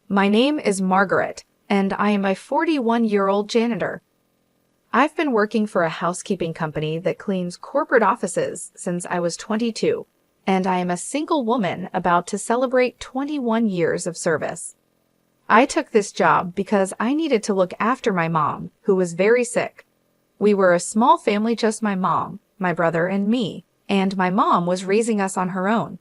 My name is Margaret, and I am a 41-year-old janitor. I've been working for a housekeeping company that cleans corporate offices since I was 22, and I am a single woman about to celebrate 21 years of service. I took this job because I needed to look after my mom, who was very sick. We were a small family, just my mom, my brother, and me, and my mom was raising us on her own.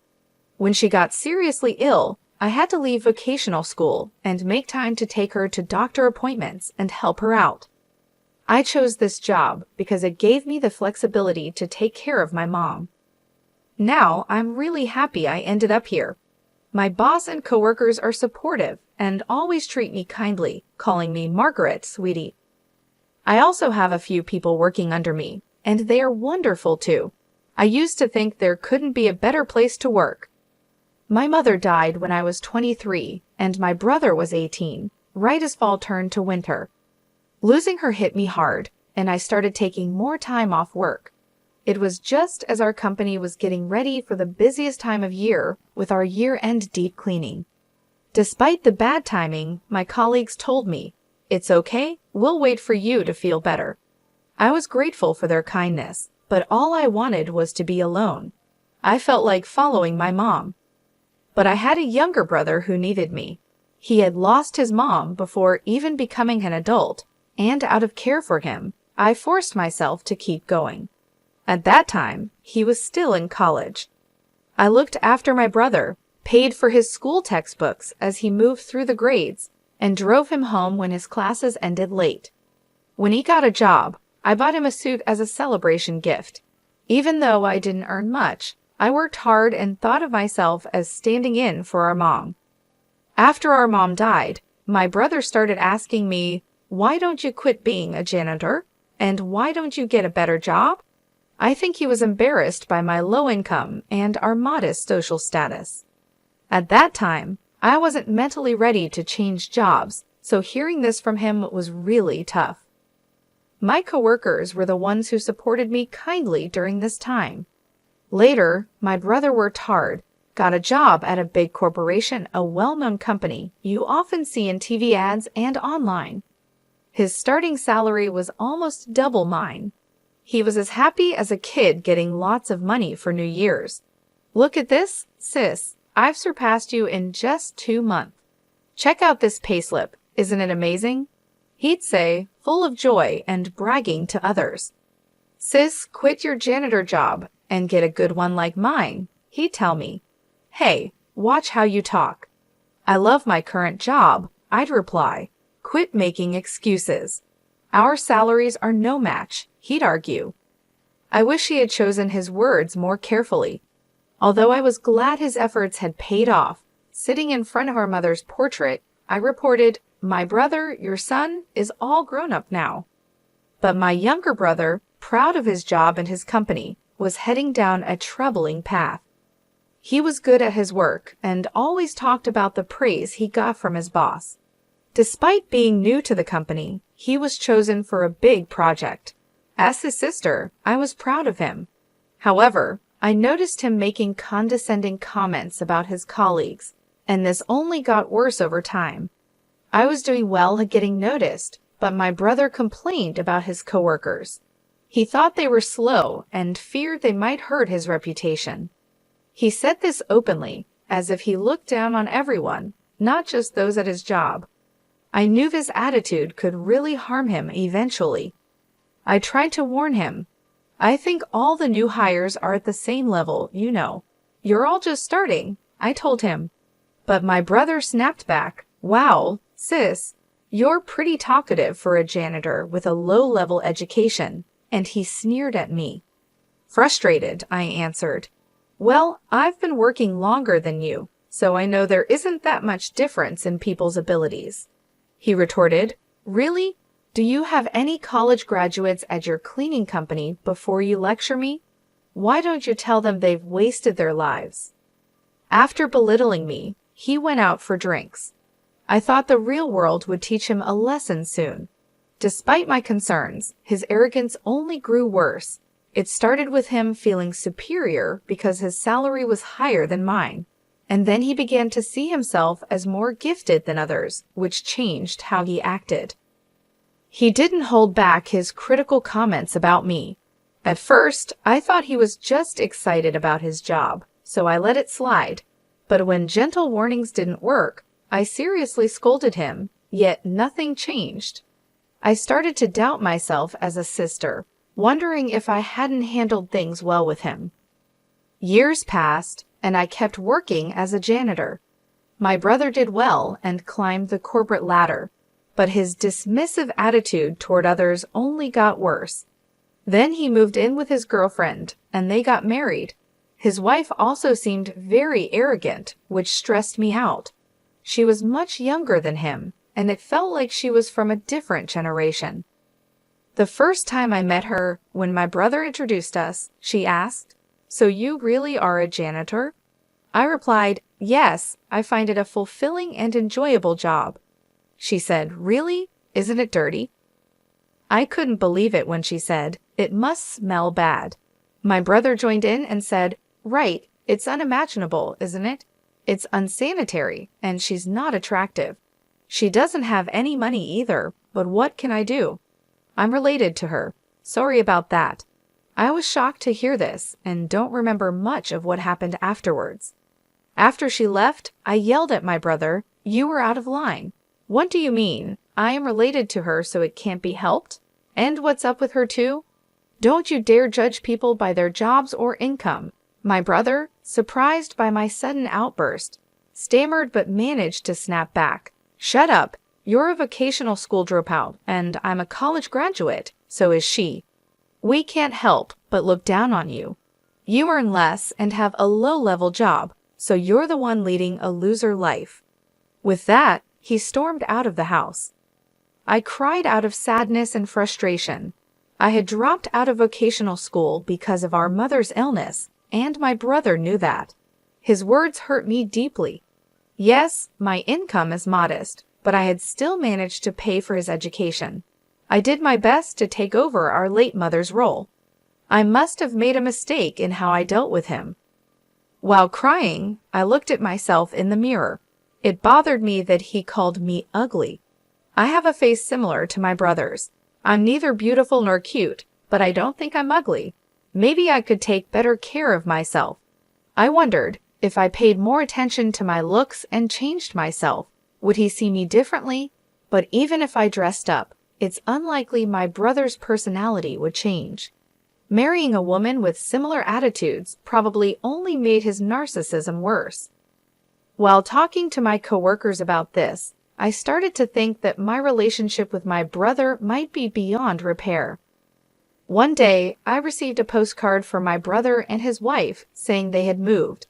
When she got seriously ill, I had to leave vocational school and make time to take her to doctor appointments and help her out. I chose this job because it gave me the flexibility to take care of my mom. Now, I'm really happy I ended up here. My boss and coworkers are supportive and always treat me kindly, calling me Margaret, sweetie. I also have a few people working under me, and they are wonderful too. I used to think there couldn't be a better place to work. My mother died when I was 23, and my brother was 18, right as fall turned to winter. Losing her hit me hard, and I started taking more time off work. It was just as our company was getting ready for the busiest time of year with our year-end deep cleaning. Despite the bad timing, my colleagues told me, "It's okay, we'll wait for you to feel better." I was grateful for their kindness, but all I wanted was to be alone. I felt like following my mom. But I had a younger brother who needed me. He had lost his mom before even becoming an adult, and out of care for him, I forced myself to keep going. At that time, he was still in college. I looked after my brother, paid for his school textbooks as he moved through the grades, and drove him home when his classes ended late. When he got a job, I bought him a suit as a celebration gift. Even though I didn't earn much, I worked hard and thought of myself as standing in for our mom. After our mom died, my brother started asking me, "Why don't you quit being a janitor? And why don't you get a better job?" I think he was embarrassed by my low income and our modest social status. At that time, I wasn't mentally ready to change jobs, so hearing this from him was really tough. My coworkers were the ones who supported me kindly during this time. Later, my brother worked hard, got a job at a big corporation, a well-known company you often see in TV ads and online. His starting salary was almost double mine. He was as happy as a kid getting lots of money for New Year's. "Look at this, sis. I've surpassed you in just 2 months. Check out this payslip. Isn't it amazing?" He'd say, full of joy and bragging to others. "Sis, quit your janitor job and get a good one like mine," he'd tell me. "Hey, watch how you talk." "I love my current job," I'd reply. "Quit making excuses." "Our salaries are no match," he'd argue. I wish he had chosen his words more carefully. Although I was glad his efforts had paid off, sitting in front of our mother's portrait, I reported, "My brother, your son, is all grown up now." But my younger brother, proud of his job and his company, was heading down a troubling path. He was good at his work and always talked about the praise he got from his boss. Despite being new to the company, he was chosen for a big project. As his sister, I was proud of him. However, I noticed him making condescending comments about his colleagues, and this only got worse over time. I was doing well at getting noticed, but my brother complained about his coworkers. He thought they were slow and feared they might hurt his reputation. He said this openly, as if he looked down on everyone, not just those at his job. I knew this attitude could really harm him eventually. I tried to warn him. "I think all the new hires are at the same level, you know. You're all just starting," I told him. But my brother snapped back, "Wow, sis, you're pretty talkative for a janitor with a low-level education," and he sneered at me. Frustrated, I answered, "Well, I've been working longer than you, so I know there isn't that much difference in people's abilities." He retorted, "Really? Do you have any college graduates at your cleaning company before you lecture me? Why don't you tell them they've wasted their lives?" After belittling me, he went out for drinks. I thought the real world would teach him a lesson soon. Despite my concerns, his arrogance only grew worse. It started with him feeling superior because his salary was higher than mine. And then he began to see himself as more gifted than others, which changed how he acted. He didn't hold back his critical comments about me. At first, I thought he was just excited about his job, so I let it slide. But when gentle warnings didn't work, I seriously scolded him, yet nothing changed. I started to doubt myself as a sister, wondering if I hadn't handled things well with him. Years passed, and I kept working as a janitor. My brother did well and climbed the corporate ladder, but his dismissive attitude toward others only got worse. Then he moved in with his girlfriend, and they got married. His wife also seemed very arrogant, which stressed me out. She was much younger than him, and it felt like she was from a different generation. The first time I met her, when my brother introduced us, she asked, "So you really are a janitor?" I replied, "Yes, I find it a fulfilling and enjoyable job." She said, "Really? Isn't it dirty?" I couldn't believe it when she said, "It must smell bad." My brother joined in and said, "Right, it's unimaginable, isn't it? It's unsanitary, and she's not attractive. She doesn't have any money either, but what can I do? I'm related to her. Sorry about that." I was shocked to hear this and don't remember much of what happened afterwards. After she left, I yelled at my brother, "You were out of line. What do you mean? I am related to her, so it can't be helped? And what's up with her too? Don't you dare judge people by their jobs or income." My brother, surprised by my sudden outburst, stammered but managed to snap back. "Shut up. You're a vocational school dropout, and I'm a college graduate, so is she. We can't help but look down on you. You earn less and have a low-level job, so you're the one leading a loser life." With that, he stormed out of the house. I cried out of sadness and frustration. I had dropped out of vocational school because of our mother's illness, and my brother knew that. His words hurt me deeply. Yes, my income is modest, but I had still managed to pay for his education. I did my best to take over our late mother's role. I must have made a mistake in how I dealt with him. While crying, I looked at myself in the mirror. It bothered me that he called me ugly. I have a face similar to my brother's. I'm neither beautiful nor cute, but I don't think I'm ugly. Maybe I could take better care of myself. I wondered, if I paid more attention to my looks and changed myself, would he see me differently? But even if I dressed up, it's unlikely my brother's personality would change. Marrying a woman with similar attitudes probably only made his narcissism worse. While talking to my coworkers about this, I started to think that my relationship with my brother might be beyond repair. One day, I received a postcard from my brother and his wife saying they had moved.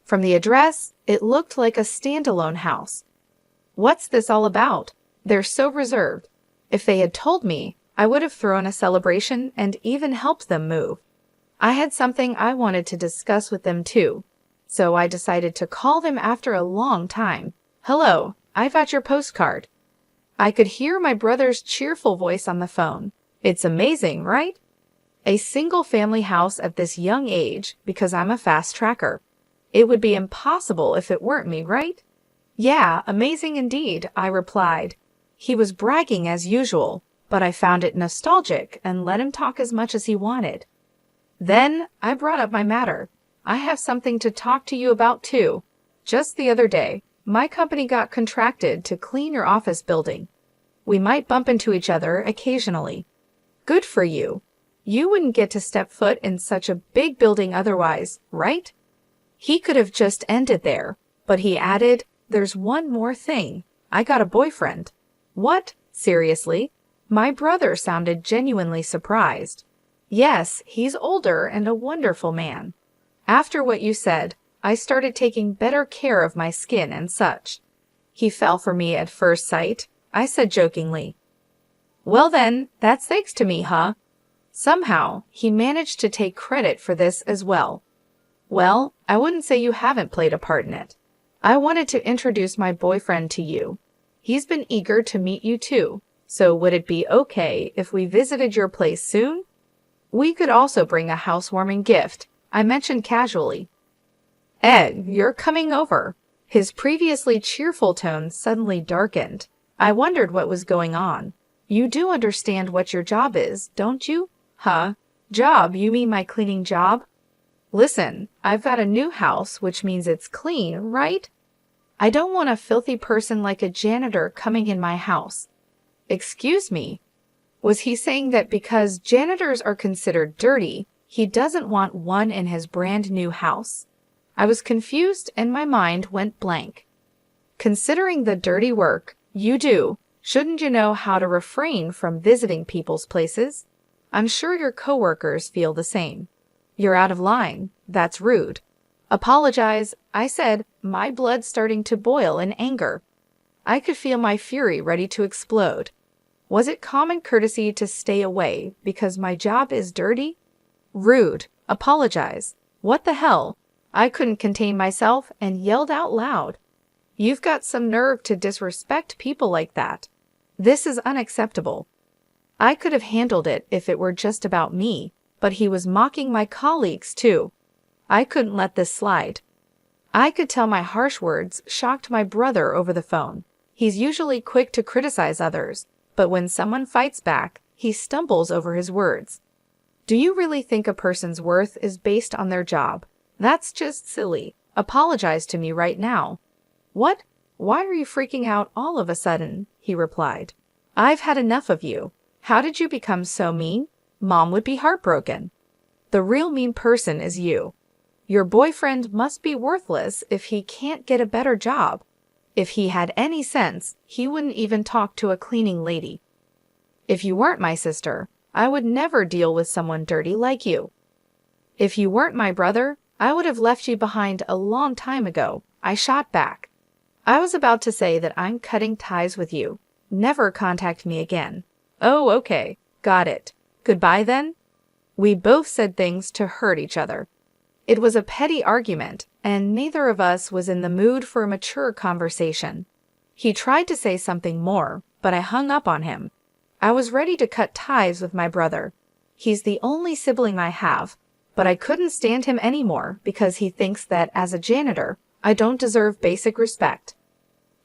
From the address, it looked like a standalone house. What's this all about? They're so reserved. If they had told me, I would have thrown a celebration and even helped them move. I had something I wanted to discuss with them too, so I decided to call them after a long time. "Hello, I got your postcard." I could hear my brother's cheerful voice on the phone. "It's amazing, right? A single-family house at this young age because I'm a fast tracker. It would be impossible if it weren't me, right?" "Yeah, amazing indeed," I replied. He was bragging as usual, but I found it nostalgic and let him talk as much as he wanted. Then I brought up my matter. "I have something to talk to you about too. Just the other day, my company got contracted to clean your office building. We might bump into each other occasionally." "Good for you. You wouldn't get to step foot in such a big building otherwise, right?" He could have just ended there, but he added, "There's one more thing. I got a boyfriend." "What? Seriously?" My brother sounded genuinely surprised. "Yes, he's older and a wonderful man. After what you said, I started taking better care of my skin and such." "He fell for me at first sight," I said jokingly. "Well then, that's thanks to me, huh?" Somehow, he managed to take credit for this as well. "Well, I wouldn't say you haven't played a part in it. I wanted to introduce my boyfriend to you. He's been eager to meet you too, so would it be okay if we visited your place soon? We could also bring a housewarming gift," I mentioned casually. Ed, you're coming over. His previously cheerful tone suddenly darkened. I wondered what was going on. You do understand what your job is, don't you? Huh? Job? You mean my cleaning job? Listen, I've got a new house, which means it's clean, right? I don't want a filthy person like a janitor coming in my house. Excuse me. Was he saying that because janitors are considered dirty, he doesn't want one in his brand new house? I was confused and my mind went blank. Considering the dirty work you do, shouldn't you know how to refrain from visiting people's places? I'm sure your coworkers feel the same. You're out of line. That's rude. Apologize, I said, my blood starting to boil in anger. I could feel my fury ready to explode. Was it common courtesy to stay away because my job is dirty? Rude. Apologize. What the hell? I couldn't contain myself and yelled out loud. You've got some nerve to disrespect people like that. This is unacceptable. I could have handled it if it were just about me, but he was mocking my colleagues too. I couldn't let this slide. I could tell my harsh words shocked my brother over the phone. He's usually quick to criticize others, but when someone fights back, he stumbles over his words. Do you really think a person's worth is based on their job? That's just silly. Apologize to me right now. What? Why are you freaking out all of a sudden? He replied. I've had enough of you. How did you become so mean? Mom would be heartbroken. The real mean person is you. Your boyfriend must be worthless if he can't get a better job. If he had any sense, he wouldn't even talk to a cleaning lady. If you weren't my sister, I would never deal with someone dirty like you. If you weren't my brother, I would have left you behind a long time ago. I shot back. I was about to say that I'm cutting ties with you. Never contact me again. Oh, okay. Got it. Goodbye then? We both said things to hurt each other. It was a petty argument, and neither of us was in the mood for a mature conversation. He tried to say something more, but I hung up on him. I was ready to cut ties with my brother. He's the only sibling I have, but I couldn't stand him anymore because he thinks that as a janitor, I don't deserve basic respect.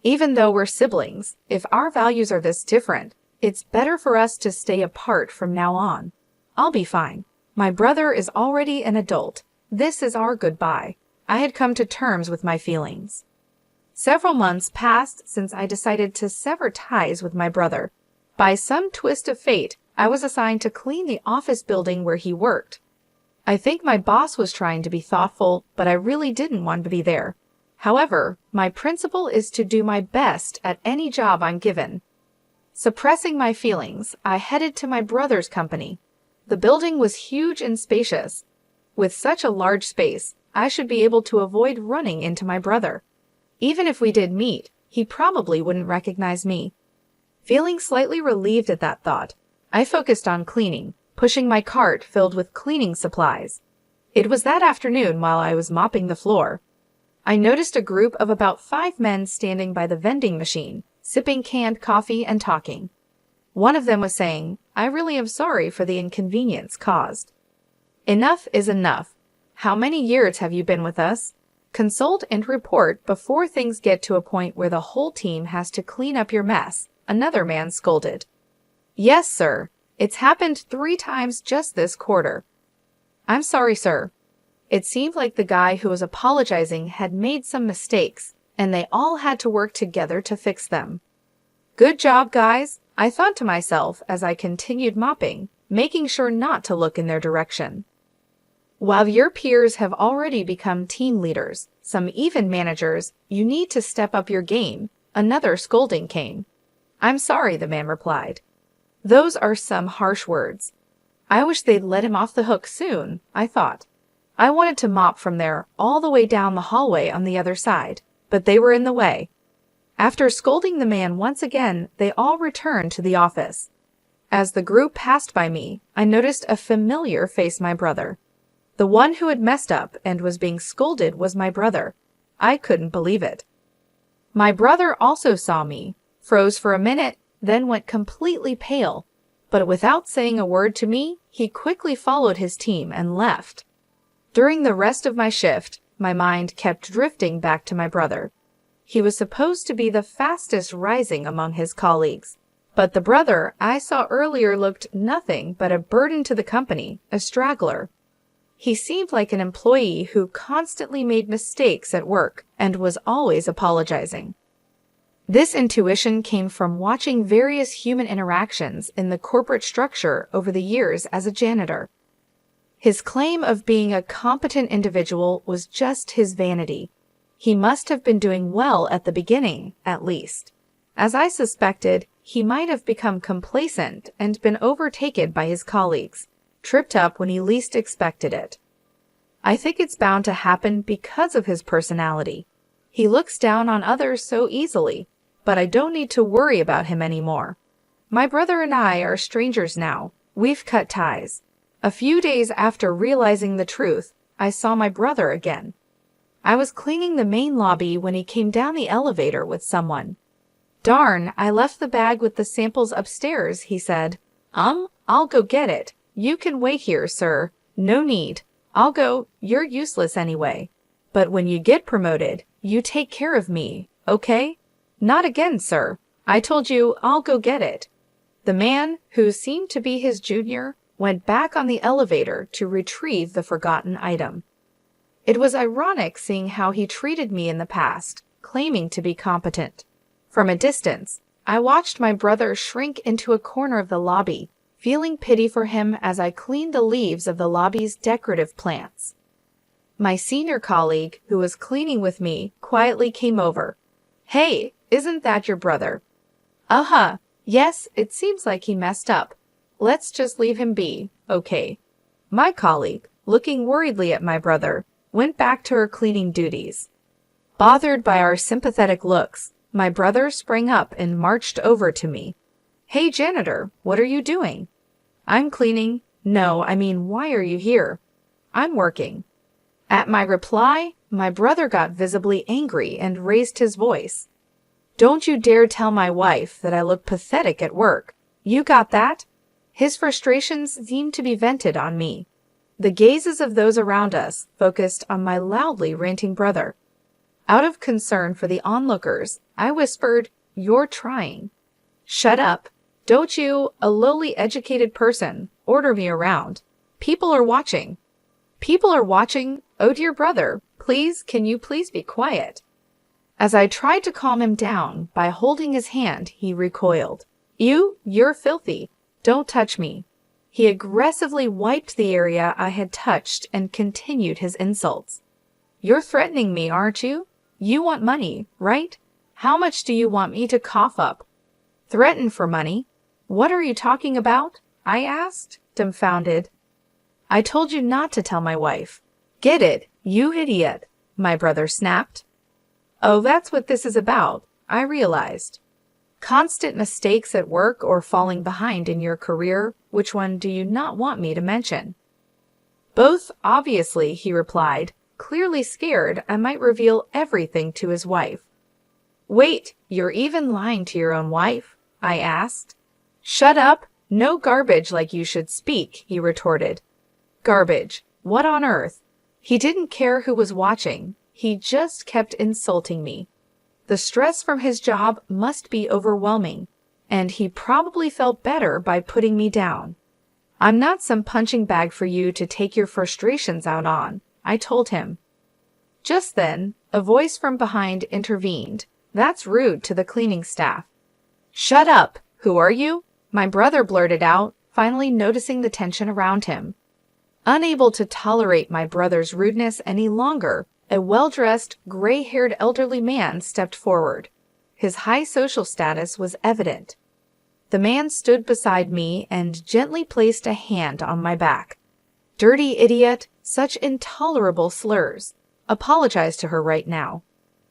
Even though we're siblings, if our values are this different, it's better for us to stay apart from now on. I'll be fine. My brother is already an adult. This is our goodbye. I had come to terms with my feelings. Several months passed since I decided to sever ties with my brother. By some twist of fate, I was assigned to clean the office building where he worked. I think my boss was trying to be thoughtful, but I really didn't want to be there. However, my principle is to do my best at any job I'm given. Suppressing my feelings, I headed to my brother's company. The building was huge and spacious. With such a large space, I should be able to avoid running into my brother. Even if we did meet, he probably wouldn't recognize me. Feeling slightly relieved at that thought, I focused on cleaning, pushing my cart filled with cleaning supplies. It was that afternoon while I was mopping the floor. I noticed a group of about 5 men standing by the vending machine, sipping canned coffee and talking. One of them was saying, I really am sorry for the inconvenience caused. Enough is enough. How many years have you been with us? Consult and report before things get to a point where the whole team has to clean up your mess, another man scolded. Yes, sir. It's happened 3 times just this quarter. I'm sorry, sir. It seemed like the guy who was apologizing had made some mistakes, and they all had to work together to fix them. Good job, guys, I thought to myself as I continued mopping, making sure not to look in their direction. While your peers have already become team leaders, some even managers, you need to step up your game. Another scolding came. I'm sorry, the man replied. Those are some harsh words. I wish they'd let him off the hook soon, I thought. I wanted to mop from there all the way down the hallway on the other side, but they were in the way. After scolding the man once again, they all returned to the office. As the group passed by me, I noticed a familiar face, my brother. The one who had messed up and was being scolded was my brother. I couldn't believe it. My brother also saw me, froze for a minute, then went completely pale. But without saying a word to me, he quickly followed his team and left. During the rest of my shift, My mind kept drifting back to my brother. He was supposed to be the fastest rising among his colleagues. But the brother I saw earlier looked nothing but a burden to the company, a straggler. He seemed like an employee who constantly made mistakes at work and was always apologizing. This intuition came from watching various human interactions in the corporate structure over the years as a janitor. His claim of being a competent individual was just his vanity. He must have been doing well at the beginning, at least. As I suspected, he might have become complacent and been overtaken by his colleagues, tripped up when he least expected it. I think it's bound to happen because of his personality. He looks down on others so easily, but I don't need to worry about him anymore. My brother and I are strangers now. We've cut ties. A few days after realizing the truth, I saw my brother again. I was cleaning the main lobby when he came down the elevator with someone. "Darn, I left the bag with the samples upstairs," he said. I'll go get it. You can wait here, sir. No need. I'll go. You're useless anyway. But when you get promoted, you take care of me, okay?" "Not again, sir. I told you I'll go get it." The man, who seemed to be his junior, went back on the elevator to retrieve the forgotten item. It was ironic seeing how he treated me in the past, claiming to be competent. From a distance, I watched my brother shrink into a corner of the lobby, feeling pity for him as I cleaned the leaves of the lobby's decorative plants. My senior colleague, who was cleaning with me, quietly came over. "Hey, isn't that your brother?" "Uh-huh. Yes, it seems like he messed up. Let's just leave him be, okay?" My colleague, looking worriedly at my brother, went back to her cleaning duties. Bothered by our sympathetic looks, my brother sprang up and marched over to me. "Hey, janitor, what are you doing?" "I'm cleaning." "No, I mean, why are you here?" "I'm working." At my reply, my brother got visibly angry and raised his voice. "Don't you dare tell my wife that I look pathetic at work. You got that?" His frustrations seemed to be vented on me. The gazes of those around us focused on my loudly ranting brother. Out of concern for the onlookers, I whispered, "You're trying." "Shut up. Don't you, a lowly educated person, order me around. People are watching." "People are watching? Oh dear brother, can you please be quiet?" As I tried to calm him down by holding his hand, he recoiled. You're filthy. Don't touch me." He aggressively wiped the area I had touched and continued his insults. "You're threatening me, aren't you? You want money, right? How much do you want me to cough up?" "Threaten for money? What are you talking about?" I asked, dumbfounded. "I told you not to tell my wife." "Get it, you idiot," my brother snapped. Oh, that's what this is about, I realized. Constant mistakes at work or falling behind in your career, which one do you not want me to mention? "Both, obviously," he replied, clearly scared I might reveal everything to his wife. "Wait, you're even lying to your own wife?" I asked. "Shut up. No garbage like you should speak," he retorted. Garbage? What on earth? He didn't care who was watching. He just kept insulting me. The stress from his job must be overwhelming, and he probably felt better by putting me down. "I'm not some punching bag for you to take your frustrations out on," I told him. Just then, a voice from behind intervened. "That's rude to the cleaning staff." "Shut up! Who are you?" my brother blurted out, finally noticing the tension around him. Unable to tolerate my brother's rudeness any longer, a well-dressed, gray-haired elderly man stepped forward. His high social status was evident. The man stood beside me and gently placed a hand on my back. "Dirty idiot, such intolerable slurs. Apologize to her right now."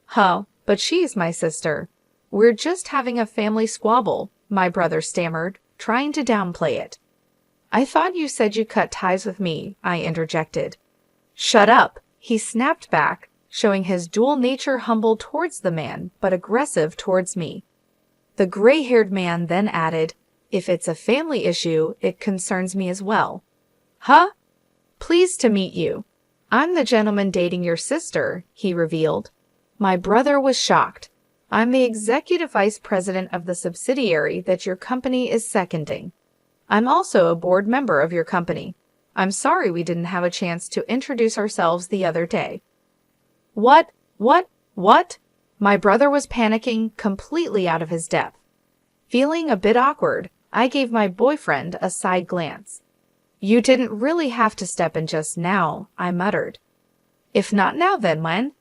"Huh, but she's my sister. We're just having a family squabble," my brother stammered, trying to downplay it. "I thought you said you cut ties with me," I interjected. "Shut up," he snapped back, showing his dual nature humble towards the man, but aggressive towards me. The gray-haired man then added, "If it's a family issue, it concerns me as well." "Huh? Pleased to meet you." I'm the gentleman dating your sister, he revealed. My brother was shocked. I'm the executive vice president of the subsidiary that your company is seconding. I'm also a board member of your company. I'm sorry we didn't have a chance to introduce ourselves the other day. What? My brother was panicking, completely out of his depth. Feeling a bit awkward, I gave my boyfriend a side glance. You didn't really have to step in just now, I muttered. If not now, then when?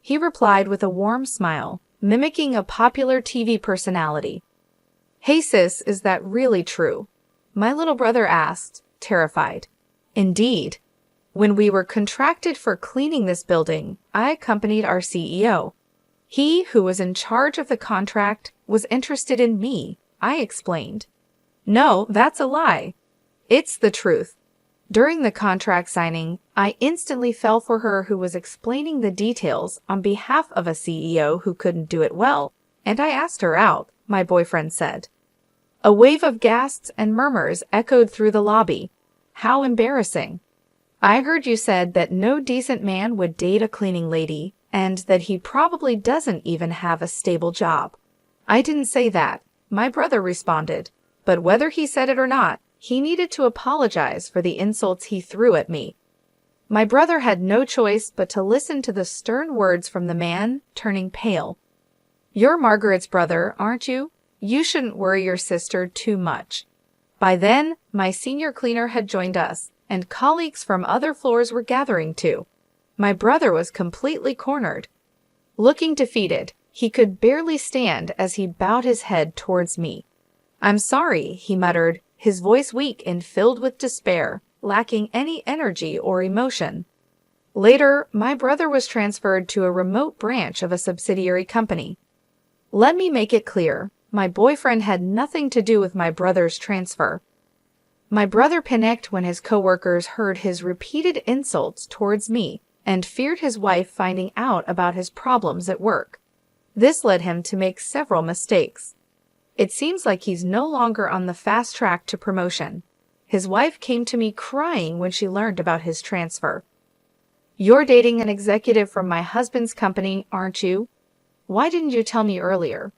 He replied with a warm smile, mimicking a popular TV personality. Hey sis, is that really true? My little brother asked, terrified. Indeed. When we were contracted for cleaning this building, I accompanied our CEO. He, who was in charge of the contract, was interested in me, I explained. No, that's a lie. It's the truth. During the contract signing, I instantly fell for her who was explaining the details on behalf of a CEO who couldn't do it well, and I asked her out, my boyfriend said. A wave of gasps and murmurs echoed through the lobby. How embarrassing. I heard you said that no decent man would date a cleaning lady, and that he probably doesn't even have a stable job. I didn't say that, my brother responded, but whether he said it or not, he needed to apologize for the insults he threw at me. My brother had no choice but to listen to the stern words from the man, turning pale. You're Margaret's brother, aren't you? You shouldn't worry your sister too much. By then, my senior cleaner had joined us, and colleagues from other floors were gathering too. My brother was completely cornered. Looking defeated, he could barely stand as he bowed his head towards me. I'm sorry, he muttered, his voice weak and filled with despair, lacking any energy or emotion. Later, my brother was transferred to a remote branch of a subsidiary company. Let me make it clear, my boyfriend had nothing to do with my brother's transfer. My brother panicked when his coworkers heard his repeated insults towards me and feared his wife finding out about his problems at work. This led him to make several mistakes. It seems like he's no longer on the fast track to promotion. His wife came to me crying when she learned about his transfer. You're dating an executive from my husband's company, aren't you? Why didn't you tell me earlier?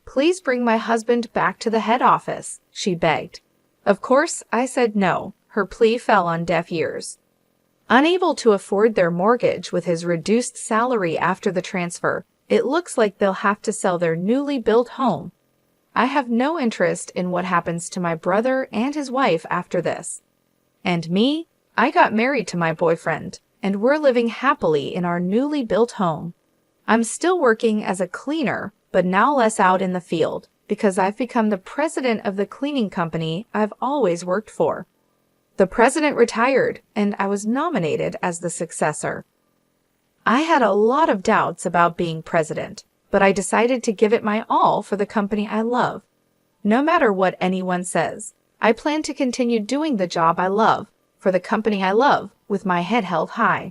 Please bring my husband back to the head office, she begged. Of course, I said no. Her plea fell on deaf ears. Unable to afford their mortgage with his reduced salary after the transfer, it looks like they'll have to sell their newly built home. I have no interest in what happens to my brother and his wife after this. And me? I got married to my boyfriend, and we're living happily in our newly built home. I'm still working as a cleaner, but now less out in the field, because I've become the president of the cleaning company I've always worked for. The president retired, and I was nominated as the successor. I had a lot of doubts about being president, but I decided to give it my all for the company I love. No matter what anyone says, I plan to continue doing the job I love, for the company I love, with my head held high.